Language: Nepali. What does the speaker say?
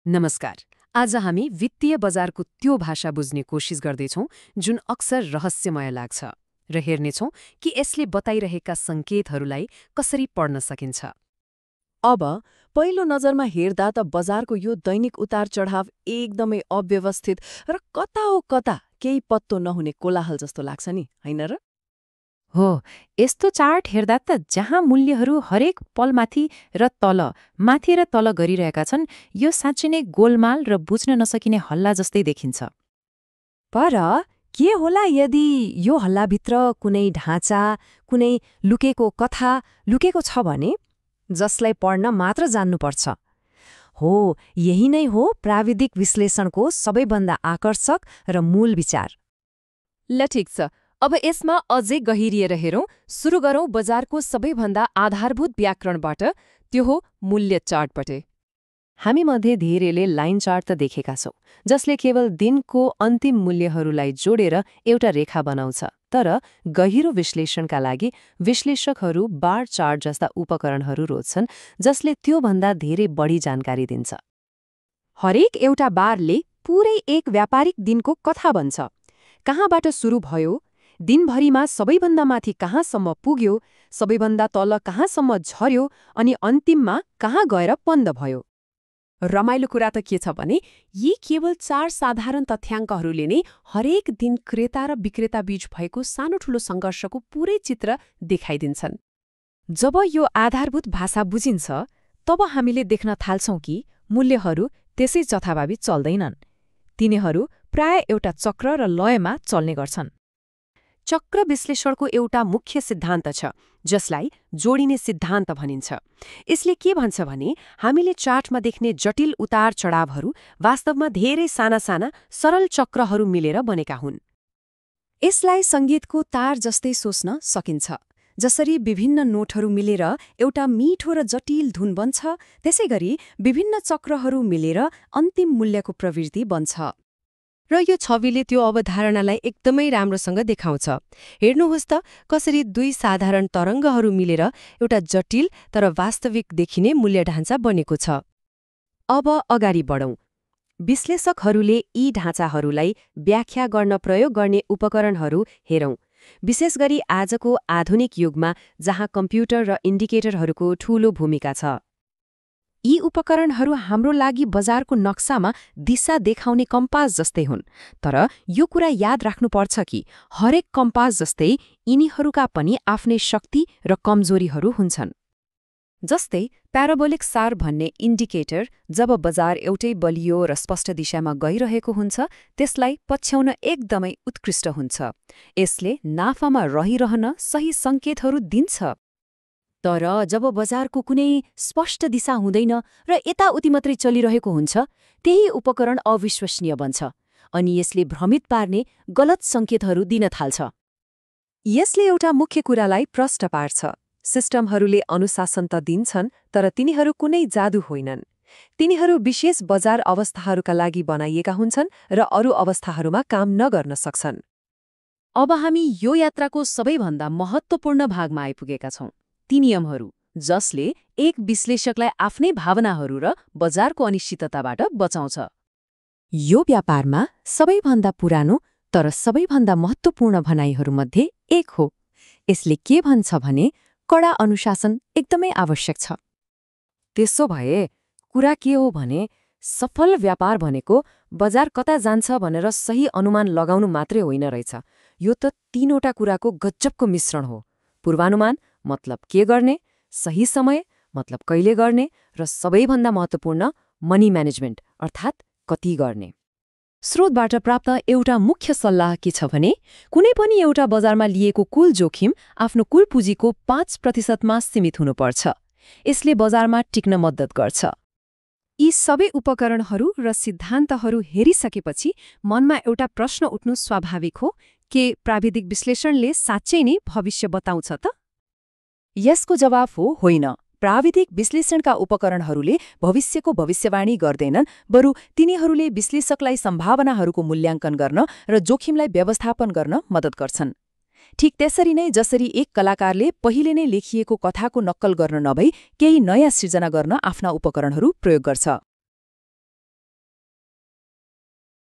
नमस्कार। आज हामी वित्तीय बजारको त्यो भाषा बुझ्ने कोसिस गर्दैछौं जुन अक्सर रहस्यमय लाग्छ र हेर्नेछौं कि यसले बताइरहेका संकेतहरूलाई कसरी पढ्न सकिन्छ। अब पहिलो नजरमा हेर्दा त बजारको यो दैनिक उतार चढाव एकदमै अव्यवस्थित र कता हो कता केही पत्तो नहुने कोलाहल जस्तो लाग्छ नि, होइन र? हो, यस्तो चार्ट हेर्दा त जहाँ मूल्यहरू हरेक पलमाथि र तल गरिरहेका छन्, यो साँच्चै नै गोलमाल र बुझ्न नसकिने हल्ला जस्तै देखिन्छ। पर के होला यदि यो हल्लाभित्र कुनै ढाँचा, कुनै लुकेको कथा लुकेको छ भने जसलाई पढ्न मात्र जान्नुपर्छ? हो, यही नै हो प्राविधिक विश्लेषणको सबैभन्दा आकर्षक र मूल विचार। ल ठिक छ, अब यसमा अझै गहिरिएर हेरौं। सुरु गरौं बजारको सबैभन्दा आधारभूत व्याकरणबाट, त्यो हो मूल्य चार्टबाट। हामी मध्ये धेरैले लाइन चार्ट त देखेका छौं, जसले केवल दिनको अन्तिम मूल्यहरूलाई जोडेर एउटा रेखा बनाउँछ। तर गहिरो विश्लेषणका लागि विश्लेषकहरू बार चार्ट जस्ता उपकरणहरू रोज्छन्, जसले त्योभन्दा धेरै बढी जानकारी दिन्छ। हरेक एउटा बारले पूरै एक व्यापारिक दिनको कथा बन्छ। कहाँबाट सुरु भयो, दिनभरिमा सबैभन्दा माथि कहाँसम्म पुग्यो, सबैभन्दा तल कहाँसम्म झर्यो अनि अन्तिममा कहाँ गएर बन्द भयो। रमाइलो कुरा त के छ भने यी केवल 4 साधारण तथ्याङ्कहरूले नै हरेक दिन क्रेता र विक्रेता बीच भएको सानो ठूलो सङ्घर्षको पूरै चित्र देखाइदिन्छन्। जब यो आधारभूत भाषा बुझिन्छ, तब हामीले देख्न थाल्छौं कि मूल्यहरू त्यसै जथाभावी चल्दैनन्। तिनीहरू प्राय एउटा चक्र र लयमा चल्ने गर्छन्। चक्र विश्लेषणको एउटा मुख्य सिद्धान्त छ, जसलाई जोडिने सिद्धान्त भनिन्छ। यसले के भन्छ भने हामीले चार्टमा देख्ने जटिल उतार चढावहरू वास्तवमा धेरै साना साना सरल चक्रहरू मिलेर बनेका हुन्। यसलाई संगीतको तार जस्तै सोच्न सकिन्छ। जसरी विभिन्न नोटहरू मिलेर एउटा मिठो र जटिल धुन बन्छ, त्यसैगरी विभिन्न चक्रहरू मिलेर अन्तिम मूल्यको प्रवृत्ति बन्छ। र यो छविले त्यो अवधारणालाई एकदमै राम्रोसँग देखाउँछ। हेर्नुहोस् त कसरी दुई साधारण तरङ्गहरू मिलेर एउटा जटिल तर वास्तविक देखिने मूल्य ढाँचा बनेको छ। अब अगाडि बढौं। विश्लेषकहरूले यी ढाँचाहरूलाई व्याख्या गर्न प्रयोग गर्ने उपकरणहरू हेरौं। विशेष गरी आजको आधुनिक युगमा जहाँ कम्प्युटर र इन्डिकेटरहरूको ठूलो भूमिका छ। यी उपकरणहरू हाम्रो लागि बजारको नक्सामा दिशा देखाउने कम्पास जस्तै हुन्। तर यो कुरा याद राख्नुपर्छ कि हरेक कम्पास जस्तै यिनीहरूका पनि आफ्नै शक्ति र कमजोरीहरू हुन्छन्। जस्तै प्याराबोलिक सार भन्ने इन्डिकेटर जब बजार एउटै बलियो र स्पष्ट दिशामा गइरहेको हुन्छ, त्यसलाई पछ्याउन एकदमै उत्कृष्ट हुन्छ। यसले नाफामा रहिरहन सही सङ्केतहरू दिन्छ। तर जब बजारको कुनै स्पष्ट दिशा हुँदैन र यताउति मात्रै चलिरहेको हुन्छ, त्यही उपकरण अविश्वसनीय बन्छ अनि यसले भ्रमित पार्ने गलत सङ्केतहरू दिन थाल्छ। यसले एउटा मुख्य कुरालाई प्रष्ट पार्छ। सिस्टमहरूले अनुशासन त दिन्छन्, तर तिनीहरू कुनै जादु होइनन्। तिनीहरू विशेष बजार अवस्थाहरूका लागि बनाइएका हुन्छन् र अरू अवस्थाहरूमा काम नगर्न सक्छन्। अब हामी यो यात्राको सबैभन्दा महत्त्वपूर्ण भागमा आइपुगेका छौं। ती नियमहरू जसले एक विश्लेषकलाई आफ्नै भावनाहरू र बजारको अनिश्चितताबाट बचाउँछ। यो व्यापारमा सबैभन्दा पुरानो तर सबैभन्दा महत्त्वपूर्ण भनाइहरूमध्ये एक हो। यसले के भन्छ भने कडा अनुशासन एकदमै आवश्यक छ। त्यसो भए कुरा के हो भने सफल व्यापार भनेको बजार कता जान्छ भनेर सही अनुमान लगाउनु मात्रै होइन रहेछ। यो त 3वटा कुराको गजबको मिश्रण हो। पूर्वानुमान मतलब के गर्ने, सही समय मतलब कहिले गर्ने, र सबैभन्दा महत्त्वपूर्ण मनी म्यानेजमेन्ट अर्थात् कति गर्ने। स्रोतबाट प्राप्त एउटा मुख्य सल्लाह के छ भने कुनै पनि एउटा बजारमा लिएको कुल जोखिम आफ्नो कुल पुँजीको 5%मा सीमित हुनुपर्छ। यसले बजारमा टिक्न मद्दत गर्छ। यी सबै उपकरणहरू र सिद्धान्तहरू हेरिसकेपछि मनमा एउटा प्रश्न उठ्नु स्वाभाविक हो, के प्राविधिक विश्लेषणले साँच्चै नै भविष्य बताउँछ त? यसको जवाफ हो होइन। प्राविधिक विश्लेषणका उपकरणहरूले भविष्यको भविष्यवाणी गर्दैनन्, बरु तिनीहरूले विश्लेषकलाई सम्भावनाहरूको मूल्याङ्कन गर्न र जोखिमलाई व्यवस्थापन गर्न मद्दत गर्छन्। ठिक त्यसरी नै जसरी एक कलाकारले पहिले नै लेखिएको कथाको नक्कल गर्न नभई केही नयाँ सृजना गर्न आफ्ना उपकरणहरू प्रयोग गर्छ।